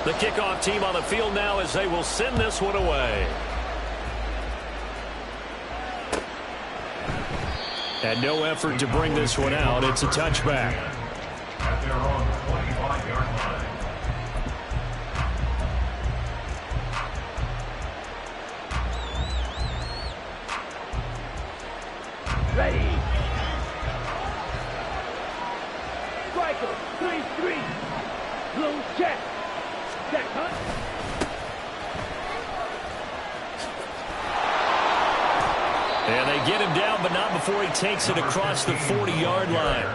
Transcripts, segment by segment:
The kickoff team on the field now as they will send this one away. And no effort to bring this one out. It's a touchback. At their own 25-yard line. Ready. Striker, 3-3. Blue check. Check, huh? And they get him down, but not before he takes it across the 40-yard line.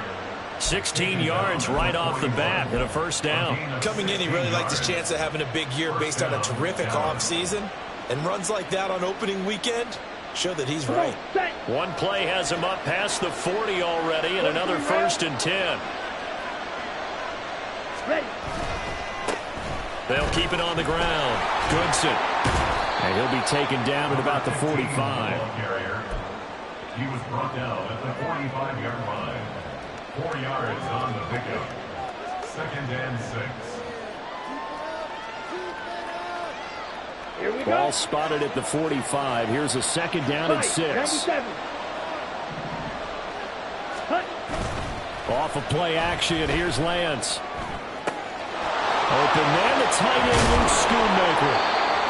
16 yards right off the bat and a first down. Coming in, he really liked his chance of having a big year based on a terrific offseason. And runs like that on opening weekend show that he's right. One play has him up past the 40 already, and another 1st and 10. They'll keep it on the ground. Goodson. And he'll be taken down at about the 45. He was brought down at the 45-yard line. 4 yards on the pickup. 2nd and 6. Ball spotted at the 45. Here's a 2nd down and 6. Off of play action. Here's Lance. Open man, the tight end, Luke Schoonmaker.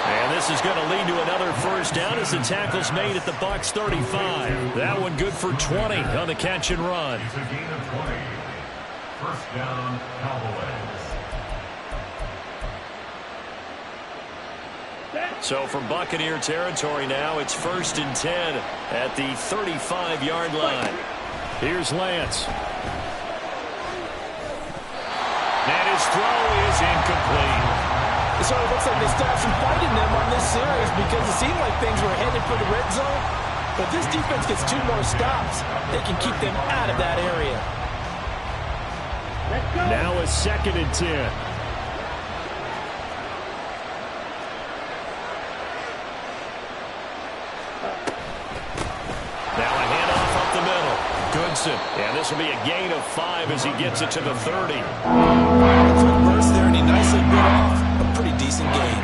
And this is going to lead to another first down as the tackle's made at the Bucs 35. That one good for 20 on the catch and run. It's a gain of 20. First down, Cowboys. So from Buccaneer territory now, it's 1st and 10 at the 35-yard line. Here's Lance. And his throw is incomplete. So it looks like they stopped some fighting them on this series because it seemed like things were headed for the red zone. But this defense gets 2 more stops. They can keep them out of that area. Now a 2nd and 10. Now a handoff up the middle. Goodson. And this will be a gain of 5 as he gets it to the 30. Quick burst there, and he nicely bit off a pretty decent gain.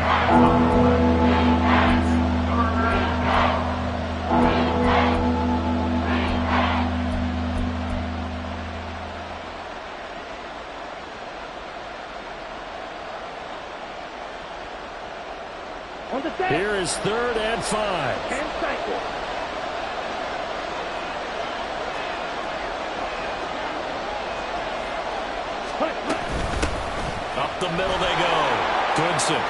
Here is 3rd and 5. And cycle. Up the middle they go. Goodson.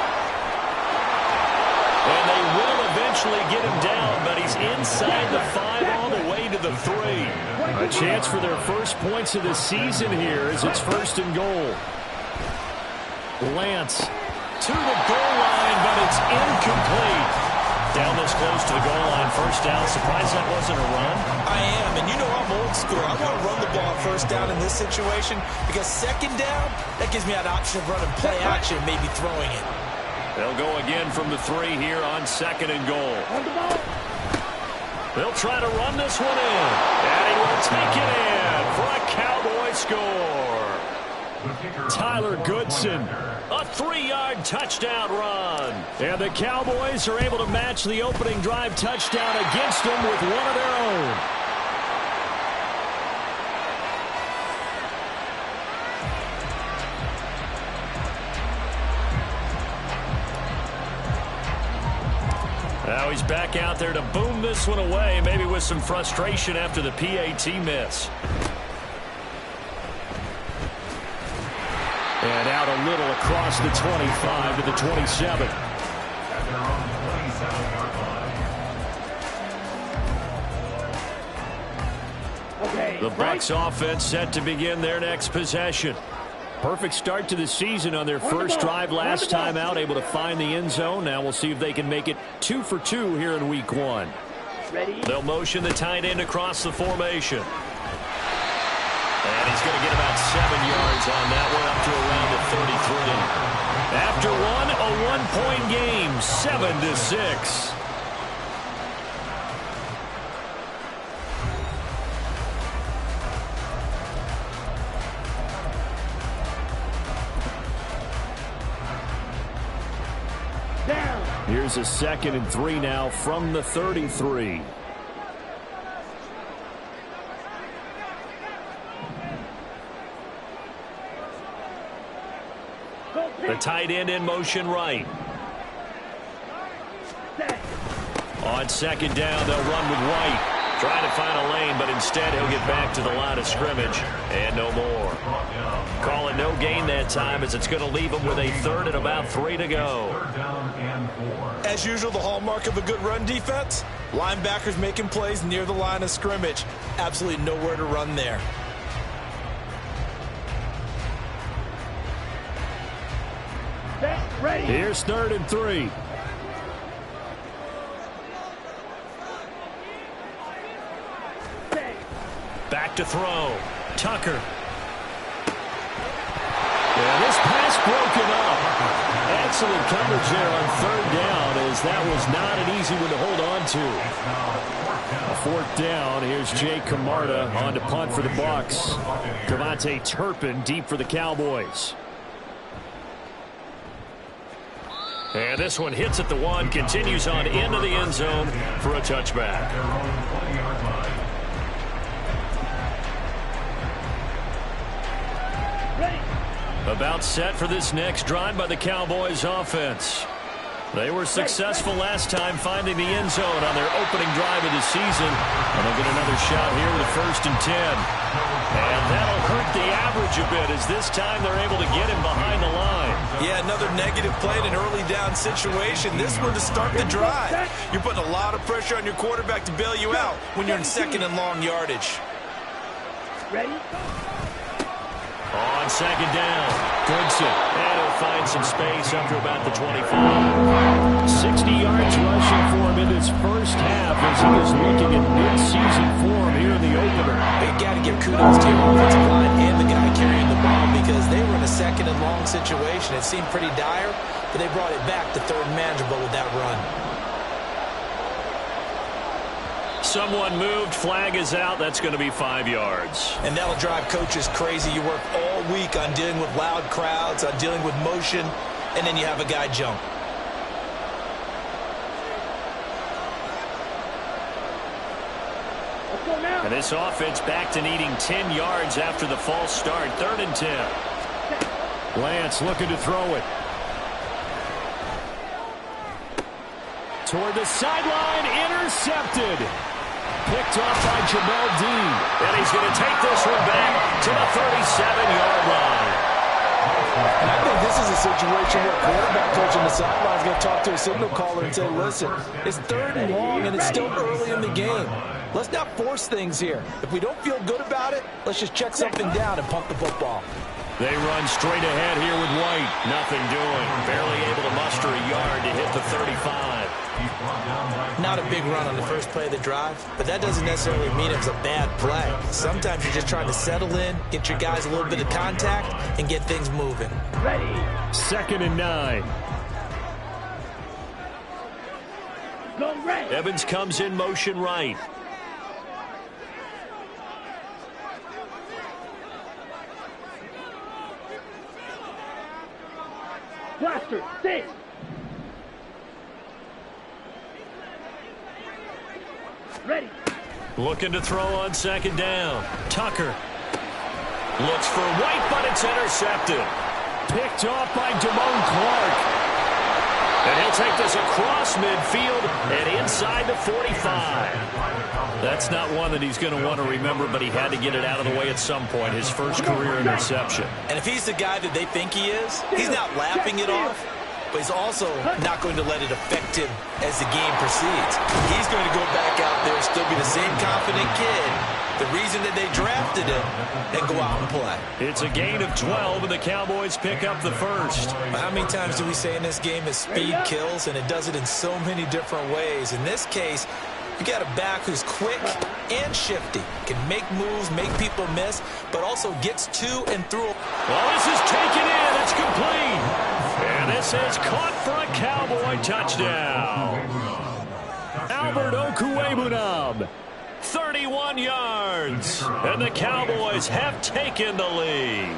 And they will eventually get him down, but he's inside the 5 all the way to the 3. A chance for their first points of the season here as it's 1st and goal. Lance to the goal line, but it's incomplete. Down this close to the goal line, first down. Surprised that wasn't a run? I am, and you know I'm old school. I want to run the ball first down in this situation because 2nd down, that gives me an option of running play action, maybe throwing it. They'll go again from the 3 here on 2nd and goal. They'll try to run this one in, and he will take it in for a Cowboy score. Tyler Goodson, a 3-yard touchdown run. And the Cowboys are able to match the opening drive touchdown against them with one of their own. Now he's back out there to boom this one away, maybe with some frustration after the PAT miss. And out a little across the 25 to the 27. At their own 27-yard line. Okay. The Bucs offense set to begin their next possession. Perfect start to the season on their first drive last time out, able to find the end zone. Now we'll see if they can make it 2 for 2 here in week 1. Ready? They'll motion the tight end across the formation. And he's going to get about 7 yards on that one, up to around the 33. After one, a 1-point game, 7-6. Here's a 2nd and 3 now from the 33. The tight end in motion right. On 2nd down, they'll run with White. Trying to find a lane, but instead he'll get back to the line of scrimmage. And no more. Call it no gain that time, as it's going to leave him with a 3rd and about 3 to go. As usual, the hallmark of a good run defense, linebackers making plays near the line of scrimmage. Absolutely nowhere to run there. Ready. Here's 3rd and 3. Back to throw. Tucker. Yeah, this pass broken up. Excellent coverage there on 3rd down, as that was not an easy one to hold on to. A 4th down. Here's Jay Camarda on to punt for the Bucs. Devontae Turpin deep for the Cowboys. And this one hits at the 1, continues on into the end zone for a touchback. About set for this next drive by the Cowboys offense. They were successful last time finding the end zone on their opening drive of the season. And they'll get another shot here with a 1st and 10. And that'll hurt the average a bit, as this time they're able to get him behind the line. Yeah, another negative play in an early down situation. This one to start the drive. You're putting a lot of pressure on your quarterback to bail you out when you're in 2nd and long yardage. Ready? On 2nd down, Goodson. And he'll find some space up to about the 25. 60 yards rushing for him in this first half, as he is looking at mid-season form here in the opener. You got to give kudos to your offensive line and the guy carrying the ball, because they were in a 2nd and long situation. It seemed pretty dire, but they brought it back to 3rd and manageable with that run. Someone moved. Flag is out. That's going to be 5 yards. And that'll drive coaches crazy. You work all week on dealing with loud crowds, on dealing with motion, and then you have a guy jump. And this offense back to needing 10 yards after the false start. 3rd and 10. Lance looking to throw it. Toward the sideline. Intercepted. Picked off by Jamel Dean. And he's going to take this one back to the 37-yard line. And I think this is a situation where a quarterback coach on the sideline is going to talk to a signal caller and say, listen, it's 3rd and long and it's still early in the game. Let's not force things here. If we don't feel good about it, let's just check something down and pump the football. They run straight ahead here with White. Nothing doing. Barely able to muster a yard to hit the 35. Not a big run on the first play of the drive, but that doesn't necessarily mean it was a bad play. Sometimes you're just trying to settle in, get your guys a little bit of contact, and get things moving. Ready. 2nd and 9. Go red. Evans comes in motion right. Blaster, stay. Ready. Looking to throw on 2nd down. Tucker looks for White, but it's intercepted. Picked off by Damone Clark. And he'll take this across midfield and inside the 45. That's not one that he's going to want to remember, but he had to get it out of the way at some point. His first career interception. And if he's the guy that they think he is, he's not laughing it off, but he's also not going to let it affect him as the game proceeds. He's going to go back out there, still be the same confident kid, the reason that they drafted him, and go out and play. It's a gain of 12, and the Cowboys pick up the first. How many times do we say in this game that speed kills, and it does it in so many different ways? In this case, you got a back who's quick and shifty, can make moves, make people miss, but also gets to and through. Well, this is taken in. It's complete. And this is caught for a Cowboy touchdown. Albert Okwuegbunam, 31 yards. And the Cowboys have taken the lead.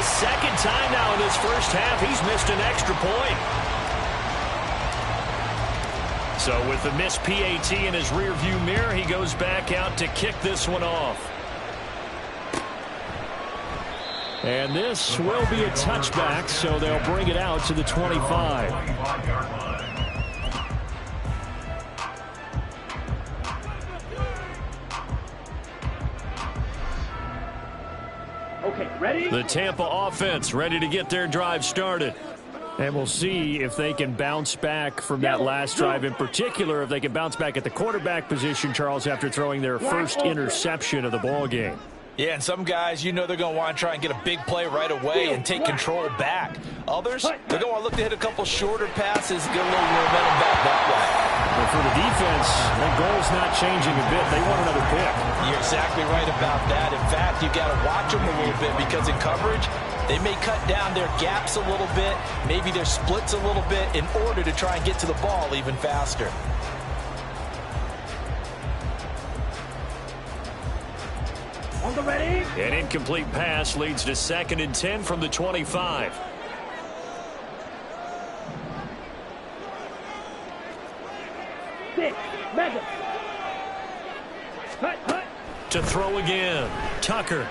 second time now in this first half he's missed an extra point. So with the missed PAT in his rearview mirror, he goes back out to kick this one off. And this will be a touchback, so they'll bring it out to the 25. Okay, ready? The Tampa offense ready to get their drive started. And we'll see if they can bounce back from that last drive, in particular if they can bounce back at the quarterback position, Charles, after throwing their first interception of the ball game. Yeah, and some guys, you know they're going to want to try and get a big play right away and take control back. Others, they're going to look to hit a couple shorter passes and get a little momentum back that way. But for the defense, the goal's not changing a bit. They want another pick. You're exactly right about that. In fact, you've got to watch them a little bit because in coverage, they may cut down their gaps a little bit, maybe their splits a little bit in order to try and get to the ball even faster. On the ready? An incomplete pass leads to 2nd and 10 from the 25. Six, mega. Hut, hut. To throw again, Tucker.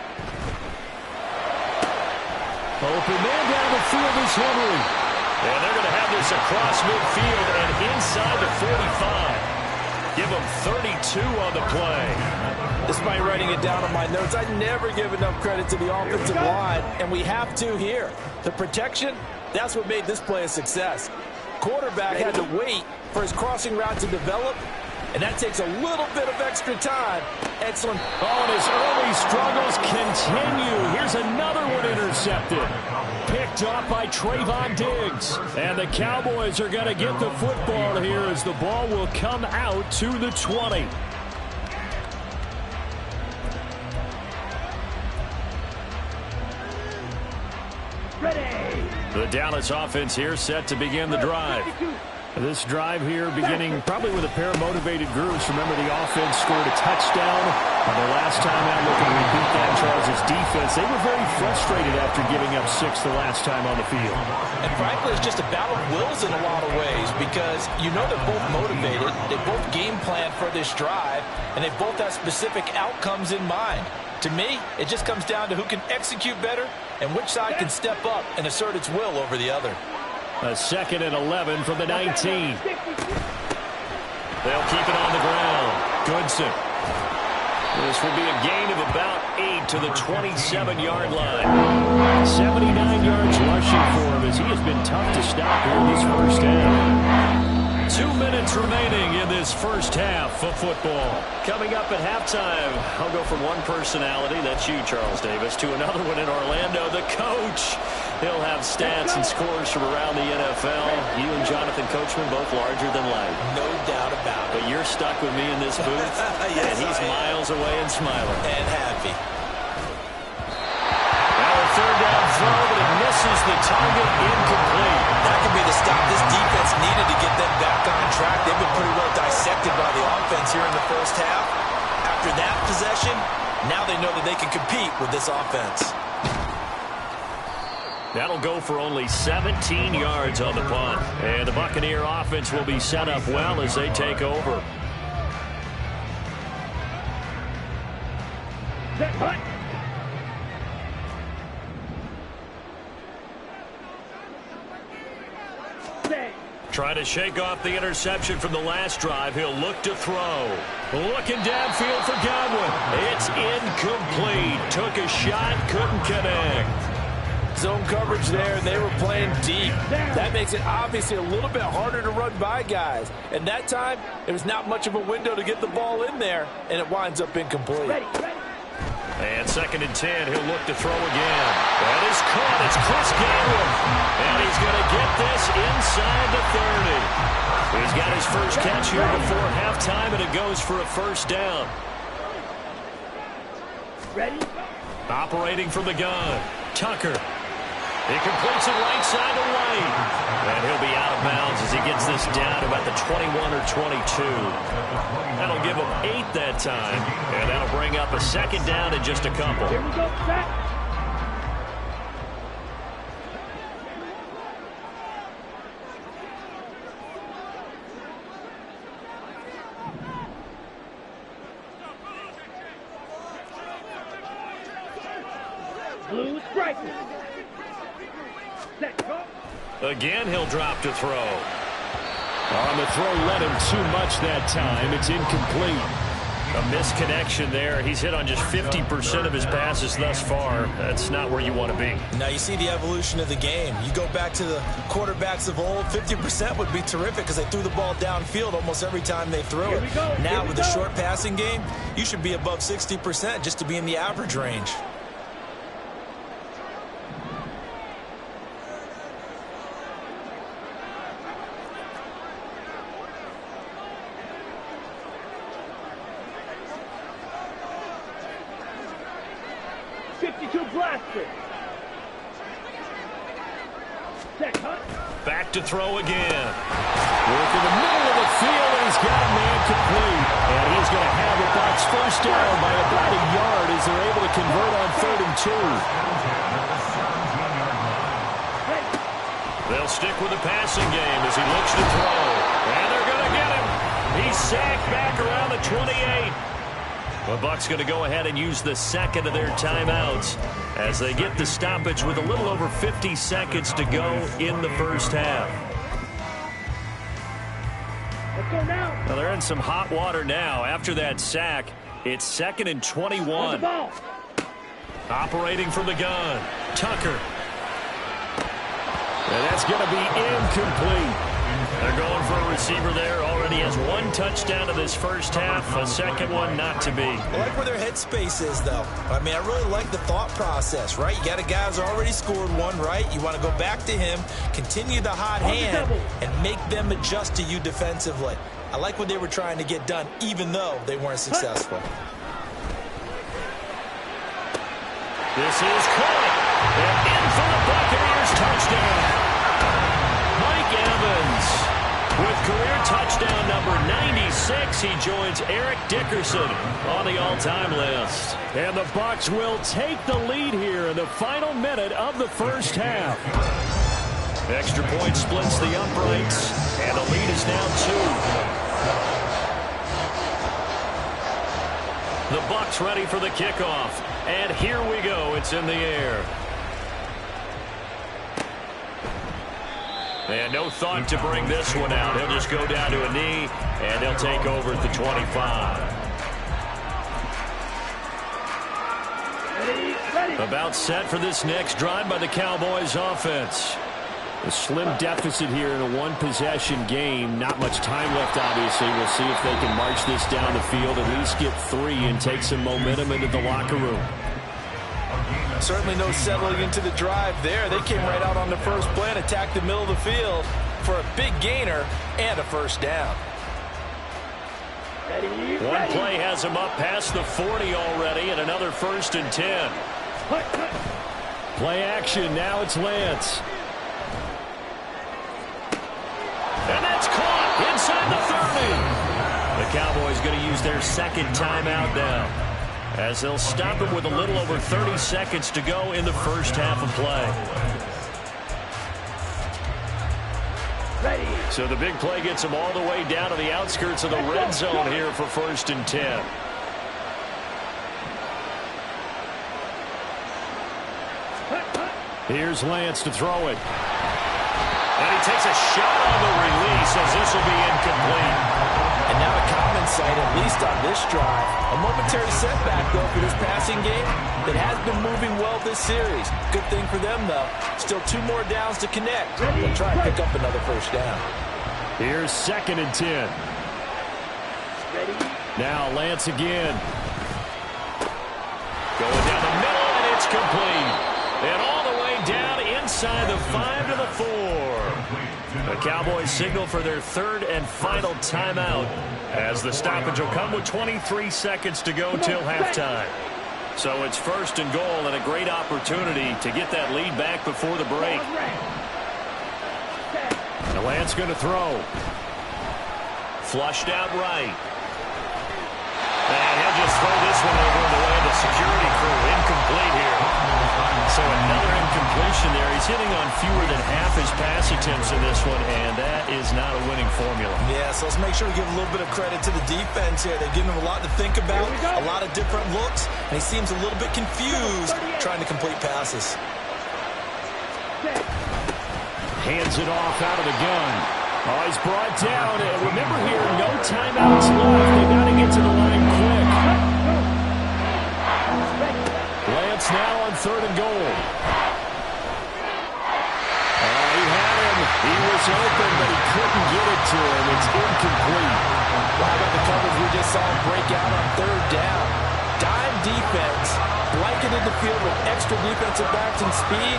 Open man down the field is Henry. And they're going to have this across midfield and inside the 45. Give them 32 on the play. This is my writing it down on my notes. I never give enough credit to the offensive line, and we have to here. The protection, that's what made this play a success. Quarterback had to wait for his crossing route to develop, and that takes a little bit of extra time. Excellent. Oh, and his early struggles continue. Here's another one intercepted. Picked off by Trayvon Diggs. And the Cowboys are going to get the football here as the ball will come out to the 20. Ready. The Dallas offense here set to begin the drive. This drive here beginning probably with a pair of motivated groups. Remember, the offense scored a touchdown on their last time out. Looking to repeat that. Charles' defense, they were very frustrated after giving up 6 the last time on the field. And frankly, it's just a battle of wills in a lot of ways because you know they're both motivated. They both game plan for this drive, and they both have specific outcomes in mind. To me, it just comes down to who can execute better and which side can step up and assert its will over the other. A 2nd and 11 from the 19. They'll keep it on the ground. Goodson. This will be a gain of about 8 to the 27-yard line. 79 yards rushing for him as he has been tough to stop here in this first half. 2 minutes remaining in this first half of football. Coming up at halftime, I'll go from one personality, that's you, Charles Davis, to another one in Orlando, the coach. He'll have stats and scores from around the NFL. You and Jonathan Coachman both larger than life. No doubt about it. But you're stuck with me in this booth, yes, and he's miles away and smiling. And happy. Now a 3rd down throw, but it misses the target, incomplete. That could be the stop this defense needed to get them back on track. They've been pretty well dissected by the offense here in the first half. After that possession, now they know that they can compete with this offense. That'll go for only 17 yards on the punt. And the Buccaneer offense will be set up well as they take over. Set, hut. Trying to shake off the interception from the last drive. He'll look to throw. Looking downfield for Godwin. It's incomplete. Took a shot, couldn't connect. Zone coverage there, and they were playing deep. That makes it obviously a little bit harder to run by guys. And that time, it was not much of a window to get the ball in there, and it winds up incomplete. Ready. And 2nd and 10, he'll look to throw again. That is caught. It's Chris Godwin. And he's going to get this inside the 30. He's got his first catch here before halftime, and it goes for a first down. Ready? Operating from the gun, Tucker. He completes it right side to White. And he'll be out of bounds as he gets this down to about the 21 or 22. That'll give him 8 that time. And that'll bring up a 2nd down in just a couple. Here we go, set. Striker. Set, go. Again, he'll drop to throw. On the throw, led him too much that time. It's incomplete. A misconnection there. He's hit on just 50% of his passes thus far. That's not where you want to be. Now you see the evolution of the game. You go back to the quarterbacks of old, 50% would be terrific because they threw the ball downfield almost every time they threw it. Now with the short passing game, you should be above 60% just to be in the average range. Back to throw again. Work in the middle of the field, and he's got a man complete. And he's going to have the Bucs first down by about a yard as they're able to convert on 3rd and 2. They'll stick with the passing game as he looks to throw. And they're going to get him. He's sacked back around the 28. The Bucs going to go ahead and use the second of their timeouts as they get the stoppage with a little over 50 seconds to go in the first half. Let's go now. Well, they're in some hot water now. After that sack, it's 2nd and 21. Operating from the gun, Tucker. And that's going to be incomplete. They're going for a receiver there. Already has 1 touchdown in this first half. A second one not to be. I like where their headspace is, though. I mean, I really like the thought process, right? You got a guy who's already scored one, right? You want to go back to him, continue the hot hand, and make them adjust to you defensively. I like what they were trying to get done, even though they weren't successful. This is caught. And in for the Buccaneers touchdown. Mike Evans with career touchdown number 96. He joins Eric Dickerson on the all-time list. And the Bucs will take the lead here in the final minute of the first half. Extra point splits the uprights, and the lead is now 2. The Bucs ready for the kickoff. And here we go. It's in the air. And no thought to bring this one out. He'll just go down to a knee, and he'll take over at the 25. About set for this next drive by the Cowboys offense. A slim deficit here in a one-possession game. Not much time left, obviously. We'll see if they can march this down the field, at least get 3 and take some momentum into the locker room. Certainly no settling into the drive there. They came right out on the first play and attacked the middle of the field for a big gainer and a first down. One play has him up past the 40 already, and another 1st and 10. Play action. Now it's Lance. And that's caught inside the 30. The Cowboys going to use their second timeout now, as they'll stop him with a little over 30 seconds to go in the first half of play. Ready. So the big play gets him all the way down to the outskirts of the red zone here for 1st and 10. Here's Lance to throw it. And he takes a shot on the release as this will be incomplete. And now a common sight, at least on this drive. A momentary setback, though, for this passing game that has been moving well this series. Good thing for them, though. Still 2 more downs to connect. They'll try and pick up another first down. Here's 2nd and 10. Now Lance again. Going down the middle, and it's complete. And all the way down inside the 5 to the 4. The Cowboys signal for their 3rd and final timeout, as the stoppage will come with 23 seconds to go till halftime. So it's 1st and goal, and a great opportunity to get that lead back before the break. And Lance going to throw. Flushed out right. And he'll just throw this one over the way of the security crew. Incomplete here. So another incompletion there. He's hitting on fewer than half his pass attempts in this one, and that is not a winning formula. Yeah, so let's make sure we give a little bit of credit to the defense here. They've given him a lot to think about, a lot of different looks, and he seems a little bit confused trying to complete passes. Hands it off out of the gun. Oh, he's brought down. And remember here, no timeouts left. They've got to get to the line quick. Lance now on 3rd and goal. He had him. He was open, but he couldn't get it to him. It's incomplete. How about the coverage we just saw him break out on 3rd down? Dime defense, blanketed the field with extra defensive backs and speed,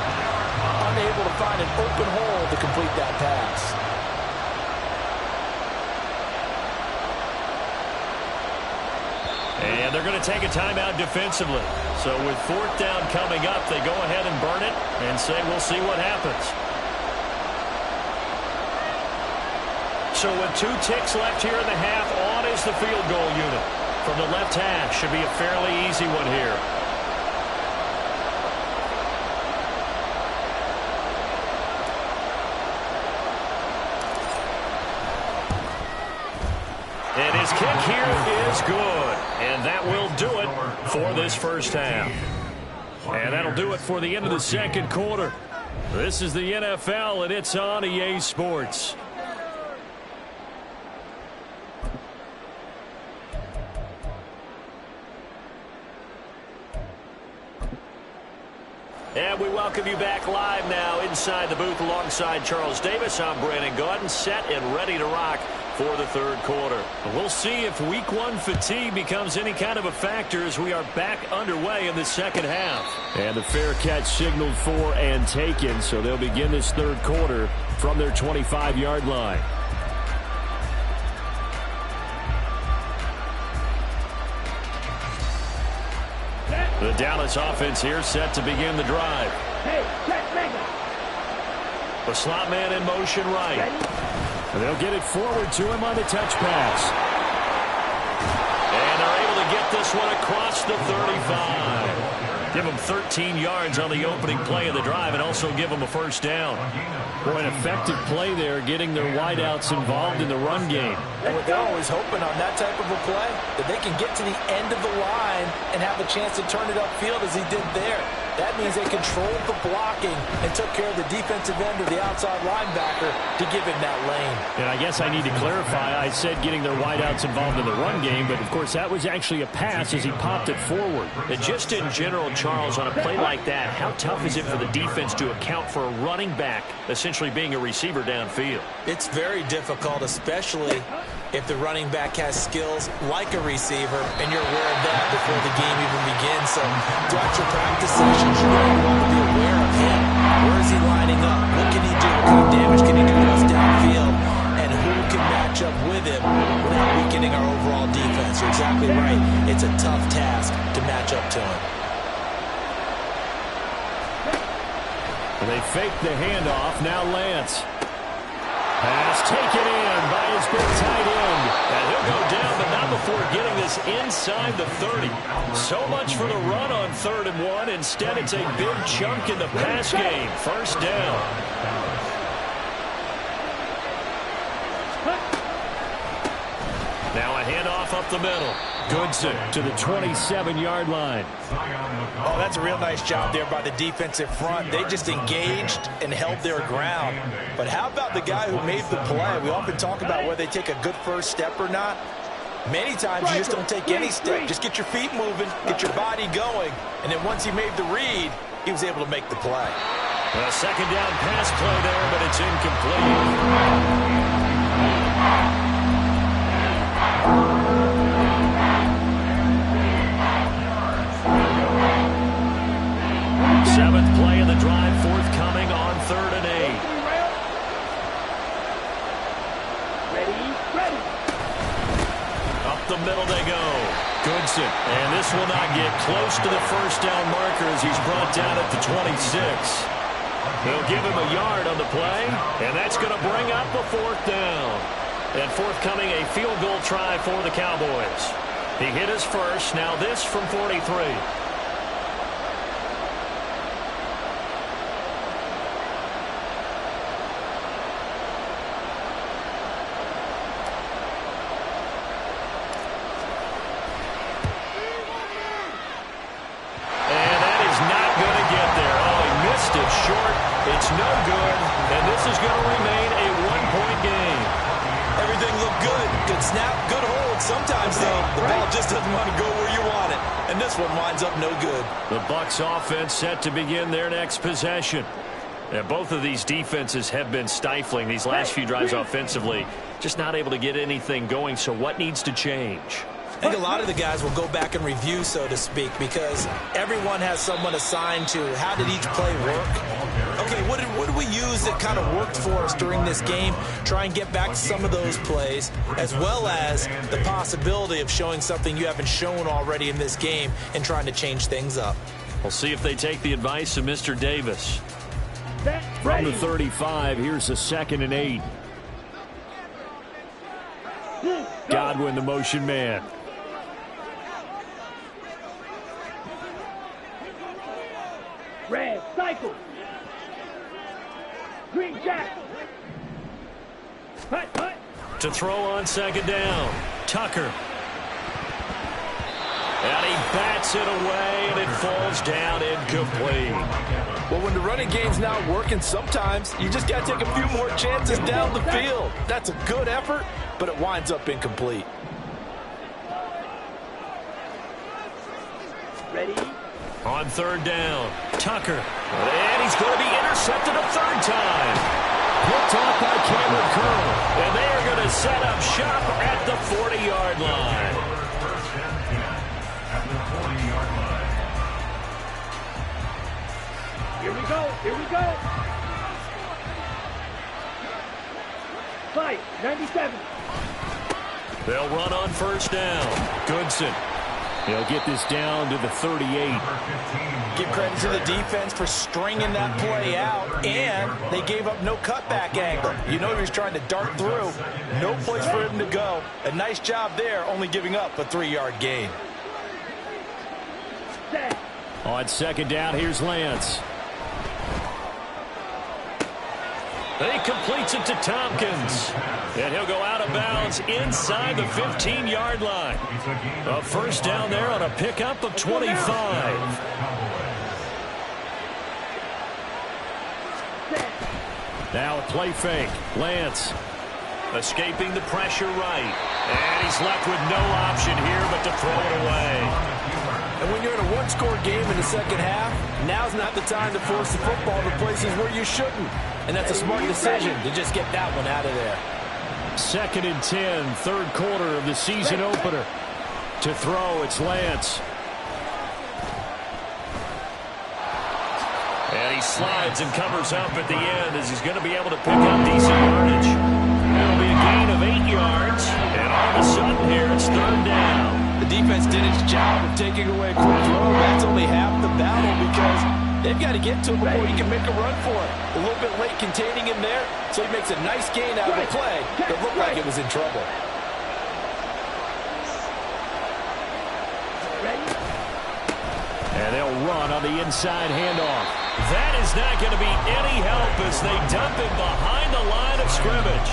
unable to find an open hole to complete that pass. And they're going to take a timeout defensively. So with 4th down coming up, they go ahead and burn it and say we'll see what happens. So with 2 ticks left here in the half, on is the field goal unit. From the left hash, should be a fairly easy one here. And his kick here is good. And that will do it for this first half. And that'll do it for the end of the second quarter. This is the NFL, and it's on EA Sports. And we welcome you back live now inside the booth alongside Charles Davis. I'm Brandon Gaudin, set and ready to rock for the third quarter. We'll see if week 1 fatigue becomes any kind of a factor as we are back underway in the second half. And the fair catch signaled for and taken, so they'll begin this third quarter from their 25-yard line. The Dallas offense here set to begin the drive. The slot man in motion right. And they'll get it forward to him on the touch pass. And they're able to get this one across the 35. Give them 13 yards on the opening play of the drive and also give them a first down. Boy, an effective play there, getting their wideouts involved in the run game. And they're always hoping on that type of a play that they can get to the end of the line and have a chance to turn it upfield as he did there. That means they controlled the blocking and took care of the defensive end or the outside linebacker to give him that lane. And I guess I need to clarify, I said getting their wideouts involved in the run game, but of course that was actually a pass as he popped it forward. And just in general, Charles, on a play like that, how tough is it for the defense to account for a running back essentially being a receiver downfield? It's very difficult, especially if the running back has skills like a receiver, and you're aware of that before the game even begins. So throughout your practice sessions, you're going to want to be aware of him. Where is he lining up? What can he do? What kind of damage can he do to us downfield? And who can match up with him without weakening our overall defense? You're exactly right. It's a tough task to match up to him. And they fake the handoff. Now Lance. Pass taken in by his big tight end. And he'll go down, but not before getting this inside the 30. So much for the run on 3rd and 1. Instead, it's a big chunk in the pass game. First down. Now a handoff up the middle. Goodson to the 27-yard line. Oh, that's a real nice job there by the defensive front. They just engaged and held their ground. But how about the guy who made the play? We often talk about whether they take a good first step or not. Many times you just don't take any step. Just get your feet moving, get your body going. And then once he made the read, he was able to make the play. A second down pass play there, but it's incomplete. 7th play of the drive, forthcoming on 3rd and 8. Ready. Up the middle they go. Goodson. And this will not get close to the first down marker as he's brought down at the 26. They'll give him a yard on the play, and that's going to bring up a 4th down. And forthcoming a field goal try for the Cowboys. He hit his first. Now this from 43. It's no just doesn't want to go where you want it. And this one winds up no good. The Bucs offense set to begin their next possession. And both of these defenses have been stifling these last few drives offensively. Just not able to get anything going. So what needs to change? I think a lot of the guys will go back and review, so to speak, because everyone has someone assigned to how did each play work. Okay, what did we use that kind of worked for us during this game? Try and get back to some of those plays, as well as the possibility of showing something you haven't shown already in this game and trying to change things up. We'll see if they take the advice of Mr. Davis. From the 35, here's a 2nd and 8. Godwin, the motion man. Red, cycle. Green jack. Hut, hut. To throw on 2nd down. Tucker. And he bats it away, and it falls down incomplete. Well, when the running game's not working, sometimes you just got to take a few more chances down the field. That's a good effort, but it winds up incomplete. Ready. On 3rd down, Tucker. And he's going to be intercepted a 3rd time. Picked off by Cameron Curl. And they are going to set up shop at the 40-yard line. First and 10 at the 40-yard line. Here we go. Here we go. Fight. 97. They'll run on 1st down. Goodson. He'll get this down to the 38. Give credit to the defense for stringing that play out, and they gave up no cutback angle. You know he was trying to dart through. No place for him to go. A nice job there, only giving up a 3-yard gain. Set. On 2nd down, here's Lance. He completes it to Tompkins. And he'll go out of bounds inside the 15-yard line. A 1st down there on a pickup of 25. Now a play fake. Lance escaping the pressure right. And he's left with no option here but to throw it away. And when you're in a one-score game in the second half, now's not the time to force the football to places where you shouldn't. And that's a smart decision to just get that one out of there. 2nd and 10, 3rd quarter of the season opener. To throw, it's Lance. And he slides and covers up at the end as he's going to be able to pick up decent yardage. That'll be a gain of 8 yards. And all of a sudden here, it's 3rd down. The defense did its job of taking away a quick throw. That's only half the battle because they've got to get to him before he can make a run for it. A little bit late containing him there, so he makes a nice gain out of the play that looked like it was in trouble. And they'll run on the inside handoff. That is not going to be any help as they dump him behind the line of scrimmage.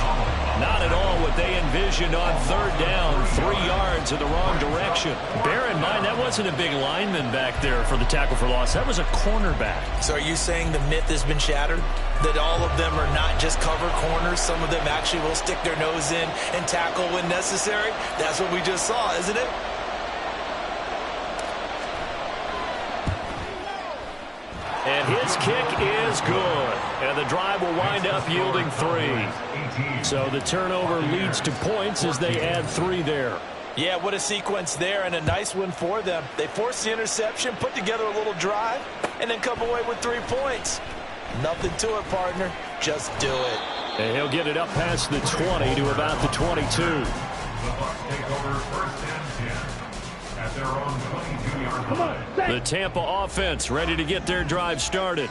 Not at all what they envisioned on 3rd down, 3 yards in the wrong direction. Bear in mind, that wasn't a big lineman back there for the tackle for loss. That was a cornerback. So are you saying the myth has been shattered? That all of them are not just cover corners? Some of them actually will stick their nose in and tackle when necessary? That's what we just saw, isn't it? And his kick is good. And the drive will wind up yielding 3. So the turnover leads to points as they add 3 there. Yeah, what a sequence there, and a nice one for them. They forced the interception, put together a little drive, and then come away with 3 points. Nothing to it, partner. Just do it. And he'll get it up past the 20 to about the 22. The Bucs take over 1st and 10 at their own 22-yard line. The Tampa offense ready to get their drive started.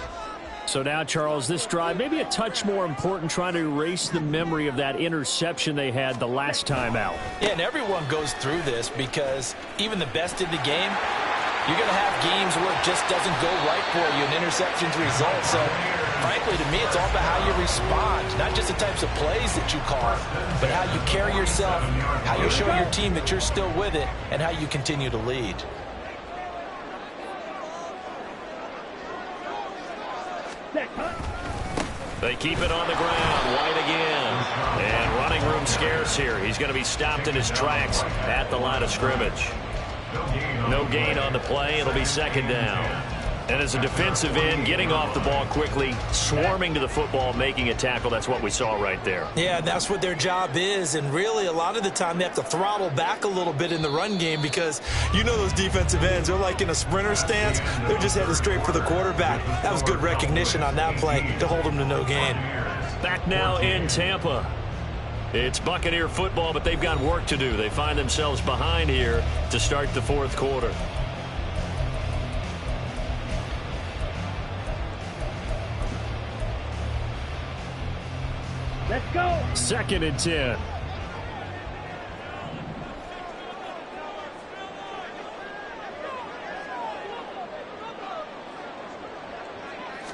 So now, Charles, this drive maybe a touch more important, trying to erase the memory of that interception they had the last time out. Yeah, and everyone goes through this because even the best in the game, you're going to have games where it just doesn't go right for you, and interceptions result. So, frankly, to me, it's all about how you respond, not just the types of plays that you call, but how you carry yourself, how you show your team that you're still with it, and how you continue to lead. They keep it on the ground. White again. And running room scarce here. He's going to be stopped in his tracks at the line of scrimmage. No gain on the play. It'll be second down. And as a defensive end, getting off the ball quickly, swarming to the football, making a tackle, that's what we saw right there. Yeah, that's what their job is. And really, a lot of the time, they have to throttle back a little bit in the run game because you know those defensive ends, they're like in a sprinter stance. They're just headed straight for the quarterback. That was good recognition on that play to hold them to no gain. Back now in Tampa. It's Buccaneer football, but they've got work to do. They find themselves behind here to start the fourth quarter. Let's go. 2nd and 10.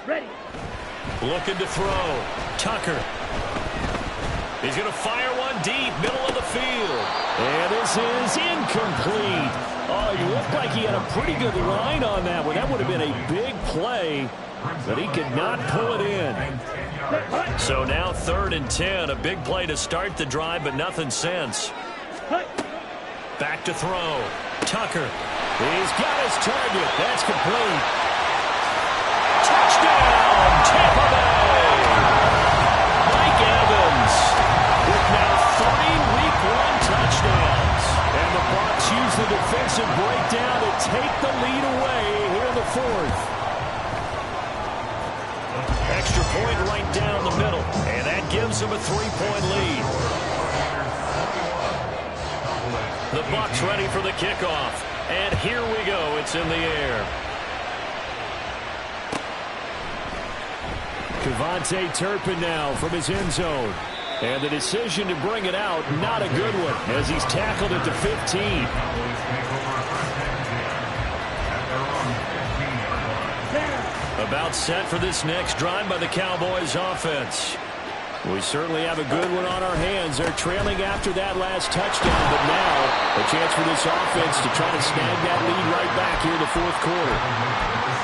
Ready. Looking to throw. Tucker. He's going to fire one deep, middle of the field. And this is incomplete. Oh, he looked like he had a pretty good line on that one. That would have been a big play, but he could not pull it in. So now 3rd and 10, a big play to start the drive, but nothing since. Back to throw. Tucker. He's got his target. That's complete. Touchdown, Tampa Bay. Mike Evans with now 3 Week 1 touchdowns. And the Bucs use the defensive breakdown to take the lead away here in the 4th. Extra point right down the middle, and that gives them a 3-point lead. The Bucs ready for the kickoff, and here we go. It's in the air. Kevontae Turpin now from his end zone. And the decision to bring it out, not a good one, as he's tackled at the 15. About set for this next drive by the Cowboys offense. We certainly have a good one on our hands. They're trailing after that last touchdown, but now a chance for this offense to try to snag that lead right back here in the 4th quarter.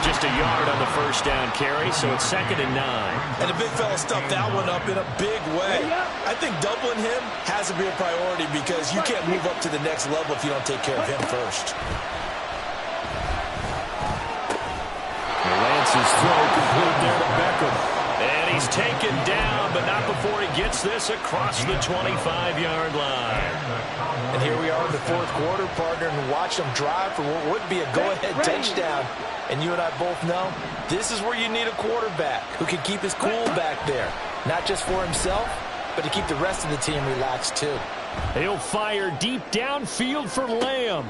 Just a yard on the first down carry, so it's 2nd and 9. And the big fella stuffed that one up in a big way. I think doubling him has to be a priority because you can't move up to the next level if you don't take care of him first. Lance's throw complete there to Beckham. And he's taken down, but not before he gets this across the 25-yard line. And here we are in the 4th quarter, partner, and watch them drive for what would be a go-ahead touchdown. And you and I both know this is where you need a quarterback who can keep his cool back there. Not just for himself, but to keep the rest of the team relaxed too. He'll fire deep downfield for Lamb.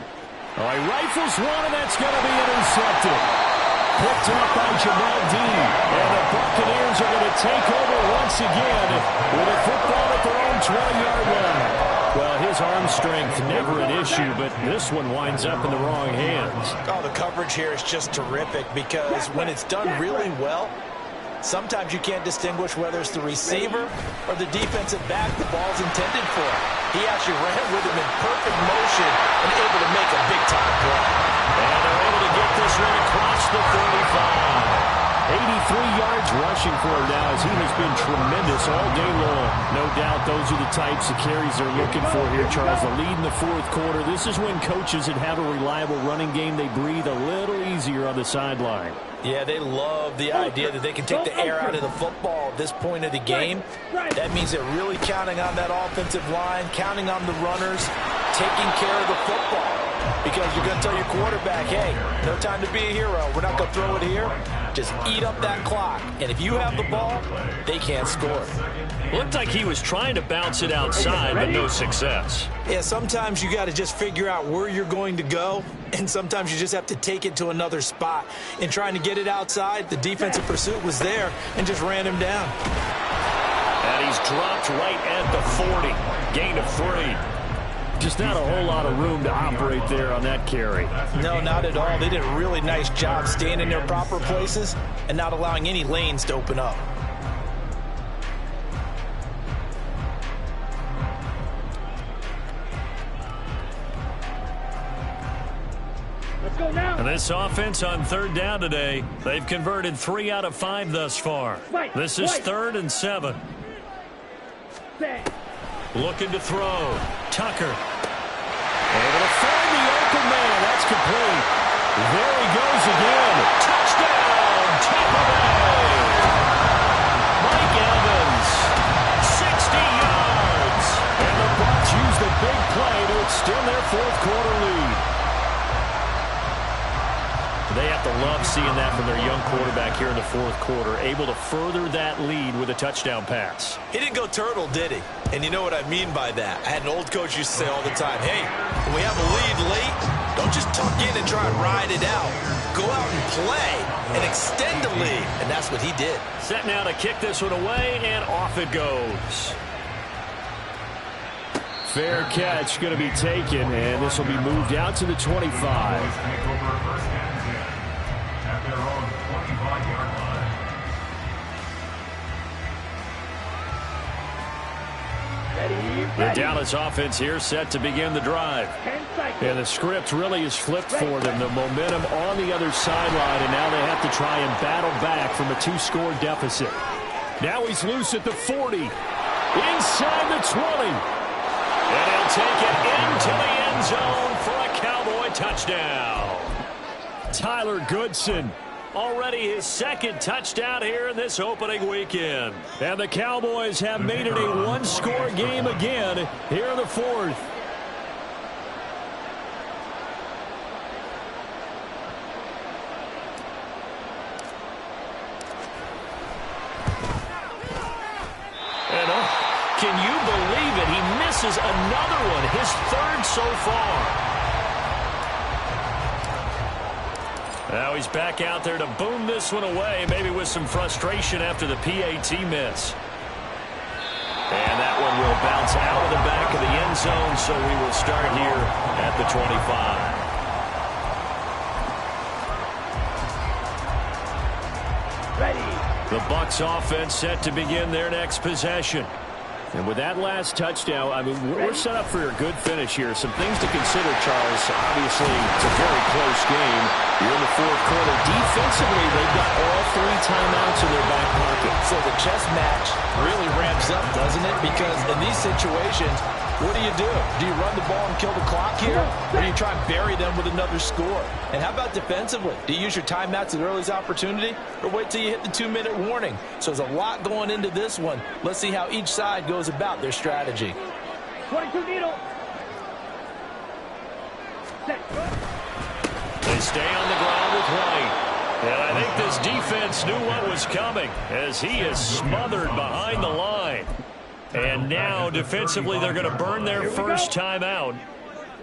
Oh, he rifles one, and that's going to be intercepted. Picked up by Jamel Dean. And the Buccaneers are going to take over once again with a football at their own 20-yard line. Well, his arm strength never an issue, but this one winds up in the wrong hands. Oh, the coverage here is just terrific because when it's done really well, sometimes you can't distinguish whether it's the receiver or the defensive back the ball's intended for. He actually ran with him in perfect motion and able to make a big-time play. And they're able to get this one across the 35. 83 yards rushing for him now as he has been tremendous all day long. No doubt those are the types of carries they're looking for here, Charles. The lead in the 4th quarter. This is when coaches that have a reliable running game, they breathe a little easier on the sideline. Yeah, they love the idea that they can take the air out of the football at this point of the game. That means they're really counting on that offensive line, counting on the runners, taking care of the football. Because you're going to tell your quarterback, hey, no time to be a hero. We're not going to throw it here. Just eat up that clock. And if you have the ball, they can't score. Looked like he was trying to bounce it outside, but no success. Yeah, sometimes you got to just figure out where you're going to go, and sometimes you just have to take it to another spot. In trying to get it outside, the defensive pursuit was there and just ran him down. And he's dropped right at the 40. Gain of 3. Just not a whole lot of room to operate there on that carry. No, not at all. They did a really nice job staying in their proper places and not allowing any lanes to open up. Let's go now. And this offense on 3rd down today, they've converted 3 out of 5 thus far. This is 3rd and 7. Looking to throw. Tucker. Able to find the open man. That's complete. There he goes again. Touchdown, Tampa Bay. Mike Evans, 60 yards. And the Bucs use the big play to extend their fourth quarter lead. They have to love seeing that from their young quarterback here in the fourth quarter, able to further that lead with a touchdown pass. He didn't go turtle, did he? And you know what I mean by that. I had an old coach used to say all the time, hey, when we have a lead late, don't just tuck in and try and ride it out. Go out and play and extend the lead. And that's what he did. Set now to kick this one away, and off it goes. Fair catch going to be taken, and this will be moved out to the 25. Their own 25-yard line. The Dallas offense here set to begin the drive. And the script really is flipped for them. The momentum on the other sideline, and now they have to try and battle back from a 2-score deficit. Now he's loose at the 40. Inside the 20. And he'll take it into the end zone for a Cowboy touchdown. Tyler Goodson, already his second touchdown here in this opening weekend. And the Cowboys have made it a one-score game again here in the fourth. And can you believe it? He misses another one, his third so far. Now he's back out there to boom this one away, maybe with some frustration after the PAT miss. And that one will bounce out of the back of the end zone, so we will start here at the 25. The Bucs offense set to begin their next possession. And with that last touchdown, I mean, we're set up for a good finish here. Some things to consider, Charles. Obviously, it's a very close game. You're in the fourth quarter. Defensively, they've got all 3 timeouts in their back pocket. So the chess match really ramps up, doesn't it? Because in these situations, what do? Do you run the ball and kill the clock here? Or do you try and bury them with another score? And how about defensively? Do you use your timeouts at earliest opportunity? Or wait till you hit the 2-minute warning? So there's a lot going into this one. Let's see how each side goes about their strategy. 22 needle. Set. They stay on the ground with White. And I think this defense knew what was coming as he is smothered behind the line. And now, defensively, they're going to burn their first timeout.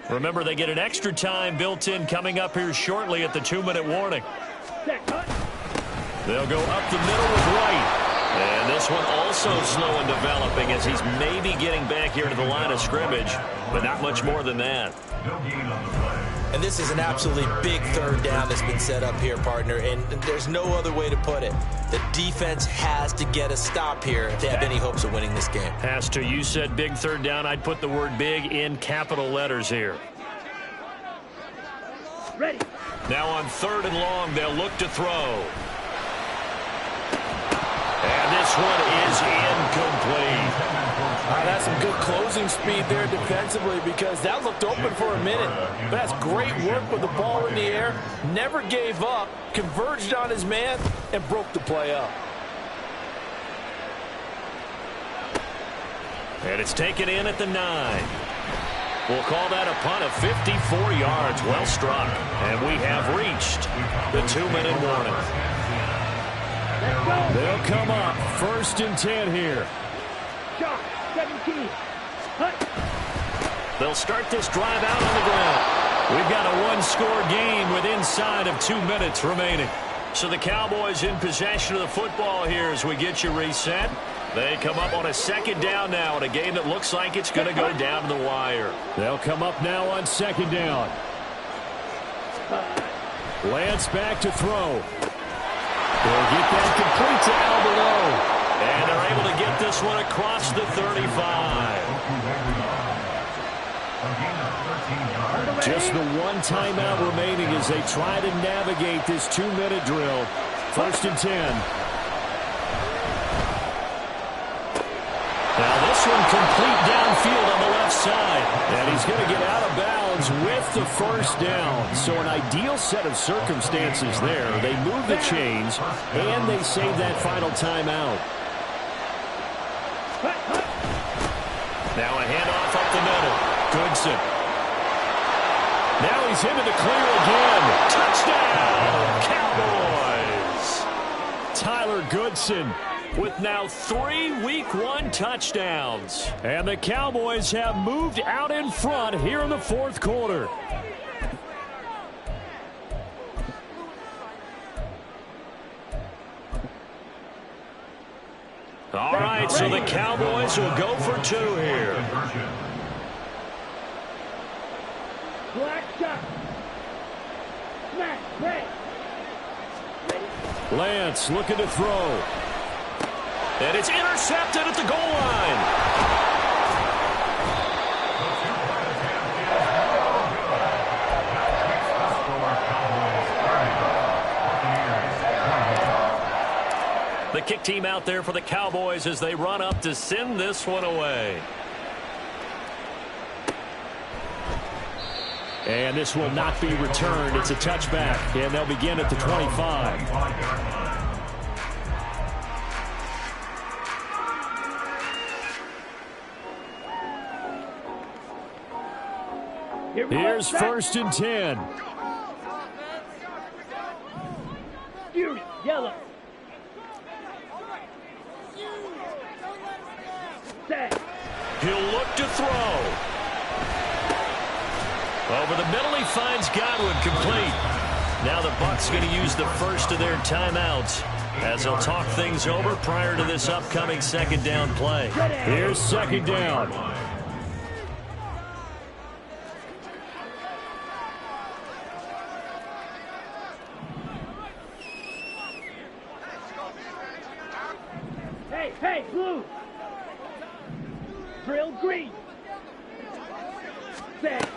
Remember, they get an extra time built in coming up here shortly at the 2-minute warning. They'll go up the middle with White. And this one also slow in developing as he's maybe getting back here to the line of scrimmage, but not much more than that. No gain on the play. And this is an absolutely big third down that's been set up here, partner, and there's no other way to put it. The defense has to get a stop here if they have any hopes of winning this game. Has to. You said big third down. I'd put the word big in capital letters here. Ready. Now on 3rd and long, they'll look to throw. And this one is incomplete. That's some good closing speed there defensively because that looked open for a minute. But that's great work with the ball in the air. Never gave up, converged on his man, and broke the play up. And it's taken in at the 9. We'll call that a punt of 54 yards. Well struck. And we have reached the 2-minute warning. They'll come up 1st and 10 here. Shot. 17. Hunt. They'll start this drive out on the ground. We've got a one-score game with inside of 2 minutes remaining. So the Cowboys in possession of the football here as we get you reset. They come up on a 2nd down now in a game that looks like it's going to go down to the wire. They'll come up now on 2nd down. Lance back to throw. They'll get that complete to Alberto. And they're able to get this one across the 35. Just the one timeout remaining as they try to navigate this 2-minute drill. 1st and 10. Now this one complete downfield on the left side. And he's going to get out of bounds Browns with the first down. So an ideal set of circumstances there. They move the chains, and they save that final timeout. Now a handoff up the middle. Goodson. Now he's into the clear again. Touchdown, Cowboys. Tyler Goodson with now 3 Week 1 touchdowns. And the Cowboys have moved out in front here in the fourth quarter. All right, so the Cowboys will go for 2 here. Black shot. Smash. Ready. Lance looking to throw. And it's intercepted at the goal line. The kick team out there for the Cowboys as they run up to send this one away. And this will not be returned. It's a touchback, and they'll begin at the 25. Here's 1st and 10. Fury, yellow. Set. He'll look to throw. Over the middle, he finds Godwin, complete. Now the Bucs going to use the first of their timeouts as they'll talk things over prior to this upcoming 2nd down play. Here's 2nd down. Hey, blue. Drill green. Set.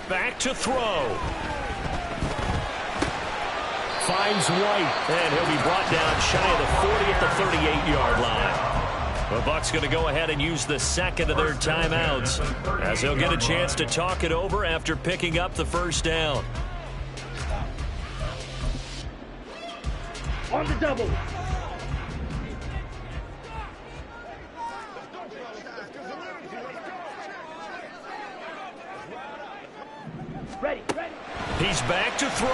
Back to throw. Finds White, and he'll be brought down shy of the 40 at the 38-yard line. The Bucs going to go ahead and use the 2nd of their timeouts as they'll get a chance to talk it over after picking up the 1st down. On the double. Ready. He's back to throw.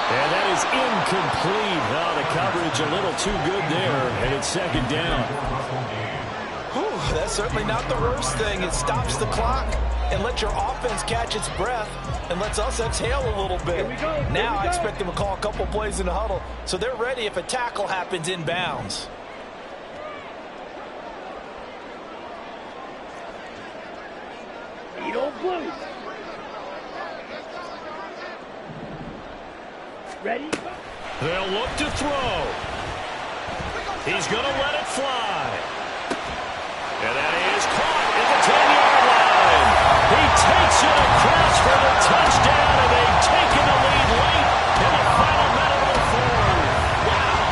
And that is incomplete. Oh, the coverage a little too good there, and it's 2nd down. Whew, that's certainly not the worst thing. It stops the clock and lets your offense catch its breath and lets us exhale a little bit. Now I expect them to call a couple plays in the huddle, so they're ready if a tackle happens inbounds. Eat old blue. Ready? They'll look to throw. He's going to let it fly. And that is caught at the 10-yard line. He takes it across for the touchdown, and they've taken the lead late in the final minute of the 4th. Wow.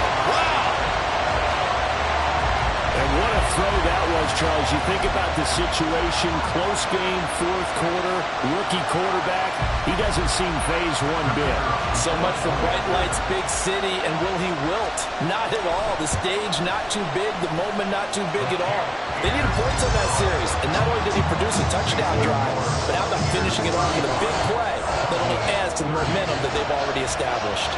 And what a throw that was, Charles. You think about the situation, close game, 4th quarter, rookie quarterback. He doesn't seem phased one bit. So much for bright lights, big city, and will he wilt? Not at all. The stage not too big, the moment not too big at all. They needed points on that series, and not only did he produce a touchdown drive, but how about finishing it off with a big play that only adds to the momentum that they've already established.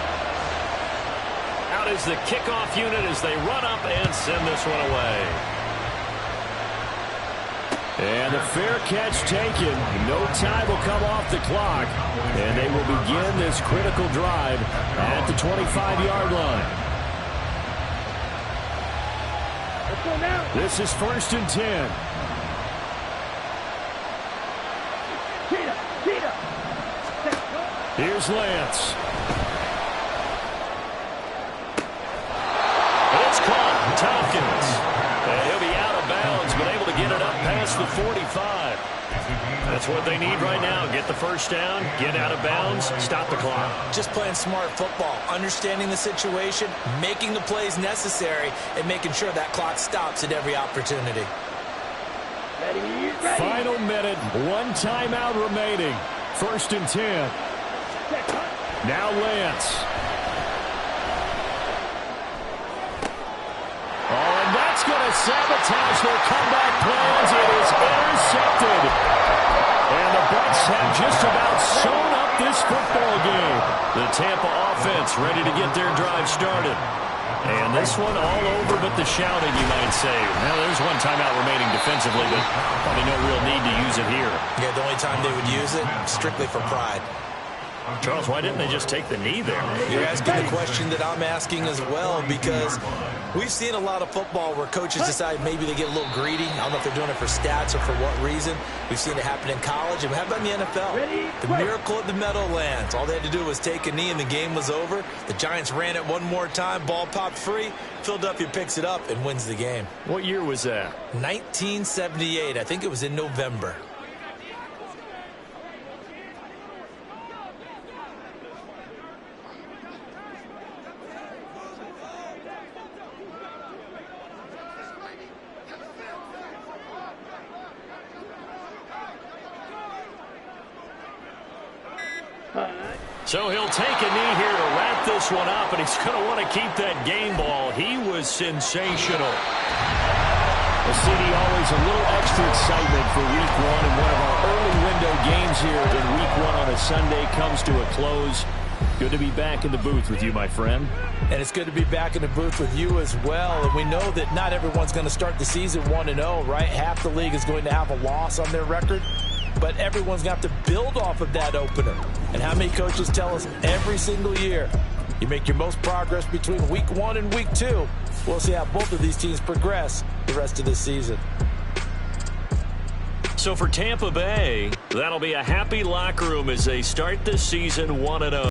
Out is the kickoff unit as they run up and send this one away. And a fair catch taken. No time will come off the clock. And they will begin this critical drive at the 25-yard line. Let's go now. This is 1st and 10. Cheetah. Here's Lance. It's caught. Tompkins. And he'll be out of bounds, but able to get it up past the 45. That's what they need right now. Get the first down, get out of bounds, stop the clock. Just playing smart football, understanding the situation, making the plays necessary, and making sure that clock stops at every opportunity. Ready? Ready, ready. Final minute, one timeout remaining. 1st and 10. Set, cut. Now Lance. Oh, and that's going to sabotage their comeback plans. It is intercepted. And the Bucs have just about sewn up this football game. The Tampa offense ready to get their drive started. And this one all over but the shouting, you might say. Now, there's one timeout remaining defensively, but probably no real need to use it here. Yeah, the only time they would use it, strictly for pride. Charles, why didn't they just take the knee there? You're asking the question that I'm asking as well, because we've seen a lot of football where coaches decide maybe they get a little greedy. I don't know if they're doing it for stats or for what reason. We've seen it happen in college, and how about in the NFL? The miracle of the Meadowlands. All they had to do was take a knee, and the game was over. The Giants ran it one more time. Ball popped free. Philadelphia picks it up and wins the game. What year was that? 1978. I think it was in November. So he'll take a knee here to wrap this one up, and he's going to want to keep that game ball. He was sensational. Well, CD, always a little extra excitement for Week 1, and one of our early window games here in Week 1 on a Sunday comes to a close. Good to be back in the booth with you, my friend. And it's good to be back in the booth with you as well. And we know that not everyone's going to start the season 1-0, right? Half the league is going to have a loss on their record. But everyone's going to have to build off of that opener. And how many coaches tell us every single year, you make your most progress between Week 1 and Week 2. We'll see how both of these teams progress the rest of this season. So for Tampa Bay, that'll be a happy locker room as they start this season 1-0.